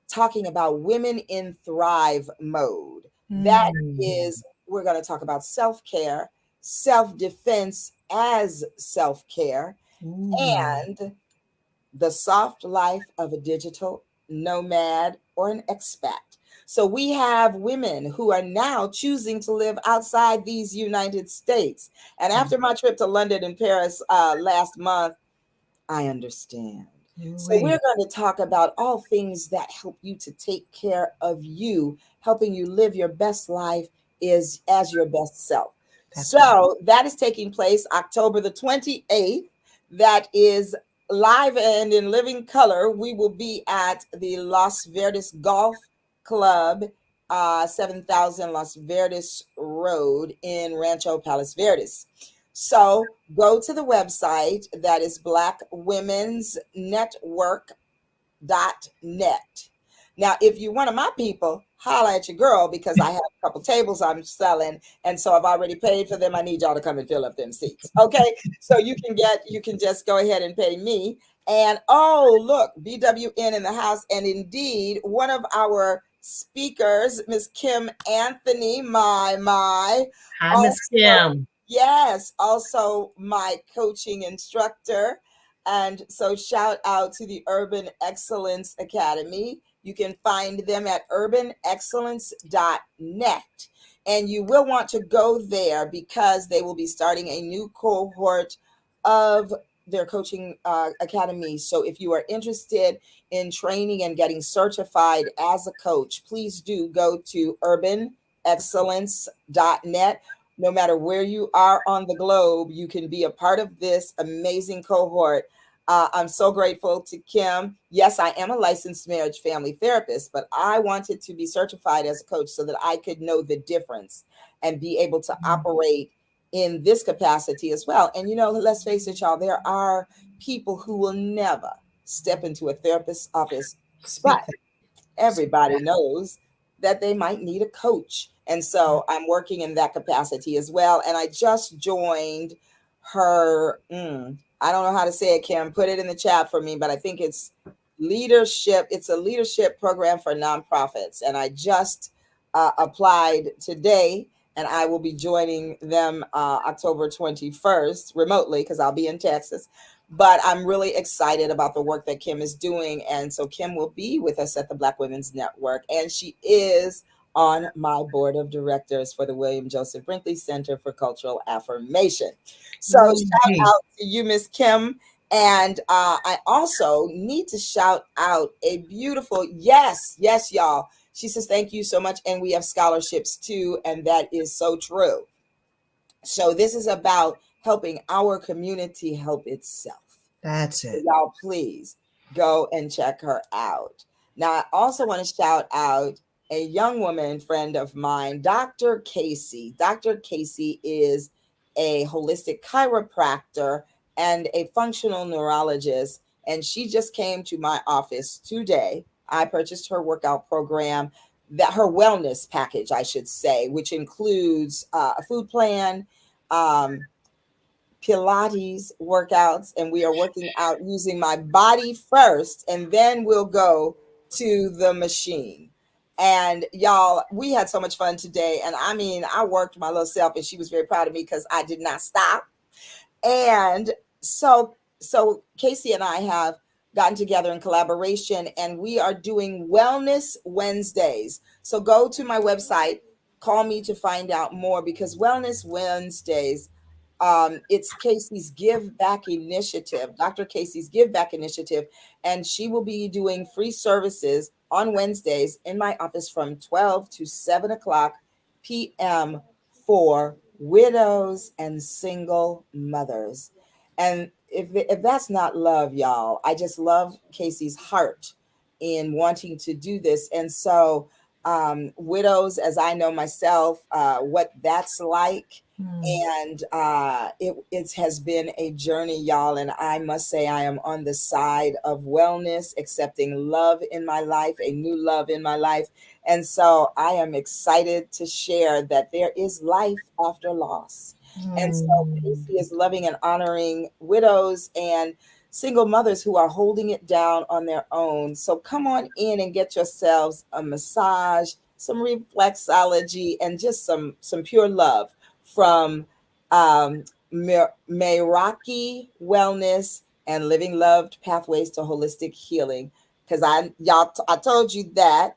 talking about women in thrive mode. That Mm. is, we're going to talk about self care, self defense as self care, Ooh. and the soft life of a digital nomad or an expat. So we have women who are now choosing to live outside these United States. And Mm. after my trip to London and Paris last month, I understand. So we're Ooh-wee. going to talk about all things that help you to take care of you, helping you live your best life is as your best self. That's right. So that is taking place October the 28th. That is live and in living color. We will be at the Las Verdes Golf Club, 7,000 Las Verdes Road in Rancho Palos Verdes. So go to the website that is blackwomensnetwork.net. Now, if you're one of my people, holla at your girl because I have a couple tables I'm selling. And so I've already paid for them. I need y'all to come and fill up them seats. Okay. So you can just go ahead and pay me. And oh, look, BWN in the house. And indeed, one of our speakers, Miss Kim Anthony, my, Hi, Miss also, Kim. yes, also my coaching instructor. And so, shout out to the Urban Excellence Academy. You can find them at urbanexcellence.net. And you will want to go there because they will be starting a new cohort of their coaching academy. So, if you are interested in training and getting certified as a coach, please do go to urbanexcellence.net. No matter where you are on the globe, you can be a part of this amazing cohort. I'm so grateful to Kim. Yes, I am a licensed marriage family therapist, but I wanted to be certified as a coach so that I could know the difference and be able to Mm. operate in this capacity as well. And, let's face it, y'all, there are people who will never step into a therapist's office, Speak but that. Speak everybody that. knows that they might need a coach. And so I'm working in that capacity as well. And I just joined her, I don't know how to say it, Kim, put it in the chat for me, but I think it's leadership. It's a leadership program for nonprofits. And I just applied today, and I will be joining them October 21st remotely because I'll be in Texas. But I'm really excited about the work that Kim is doing. And so Kim will be with us at the Black Women's Network. And she is on my board of directors for the William Joseph Brinkley Center for Cultural Affirmation. So shout Woo-wee. out to you, Miss Kim. And I also need to shout out a beautiful, yes, y'all. She says, thank you so much. And we have scholarships too. And that is so true. So this is about helping our community help itself. That's So it. y'all, please go and check her out. Now, I also want to shout out a young woman friend of mine, Dr. Casey. Dr. Casey is a holistic chiropractor and a functional neurologist. And she just came to my office today. I purchased her workout program, that her wellness package, I should say, which includes a food plan, Pilates workouts, and we are working out using my body first, and then we'll go to the machine. And y'all, we had so much fun today. And I mean, I worked my little self, and she was very proud of me because I did not stop. And so Casey and I have gotten together in collaboration, and we are doing Wellness Wednesdays. So go to my website, call me to find out more, because Wellness Wednesdays, it's Casey's Give Back Initiative, Dr. Casey's Give Back Initiative, and she will be doing free services on Wednesdays in my office from 12 to 7 o'clock p.m. for widows and single mothers. And if that's not love, y'all, I just love Casey's heart in wanting to do this. And so widows, as I know myself, what that's like. And it has been a journey, y'all. And I must say, I am on the side of wellness, accepting love in my life, a new love in my life. And so I am excited to share that there is life after loss. And so Casey is loving and honoring widows and single mothers who are holding it down on their own. So come on in and get yourselves a massage, some reflexology, and just some pure love from Meraki Wellness and Living Loved Pathways to Holistic Healing. Because I told you that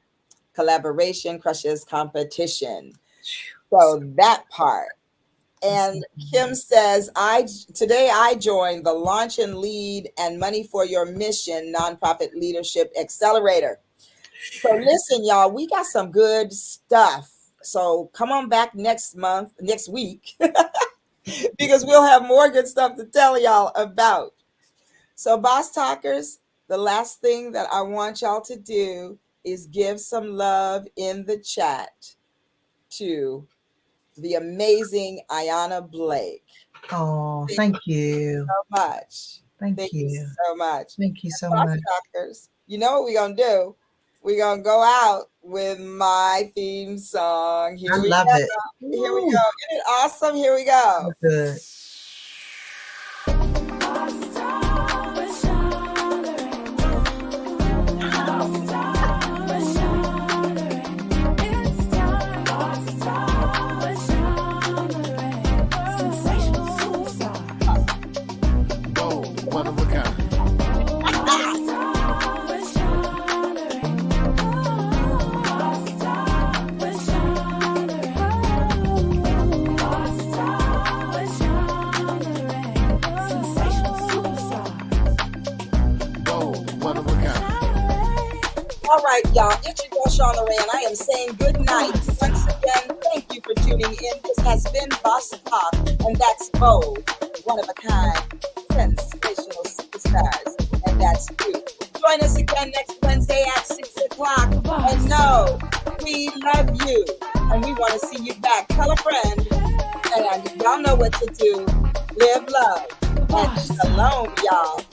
collaboration crushes competition. So that part. And Kim says, today I joined the Launch and Lead and Money for Your Mission Nonprofit Leadership Accelerator. So listen, y'all, we got some good stuff. So come on back next week, because we'll have more good stuff to tell y'all about. So Boss Talkers, the last thing that I want y'all to do is give some love in the chat to the amazing Iyona Blake. Oh, thank you So much. Thank You you. so much. Thank you so Boss much. Talkers, you know what we're going to do? We're going to go out with my theme song. I love it. Here we go. Isn't it awesome? Here we go. So good. One of a kind. All right, y'all. It's your girl, Shauna Ray, and I am saying good night. Once again, thank you for tuning in. This has been Boss Talk, and that's bold, one of a kind, sensational, superstar. does, and that's you. Join us again next Wednesday at 6 o'clock. And know we love you, and we want to see you back. Tell a friend, and y'all know what to do. Live love, and shalom, y'all.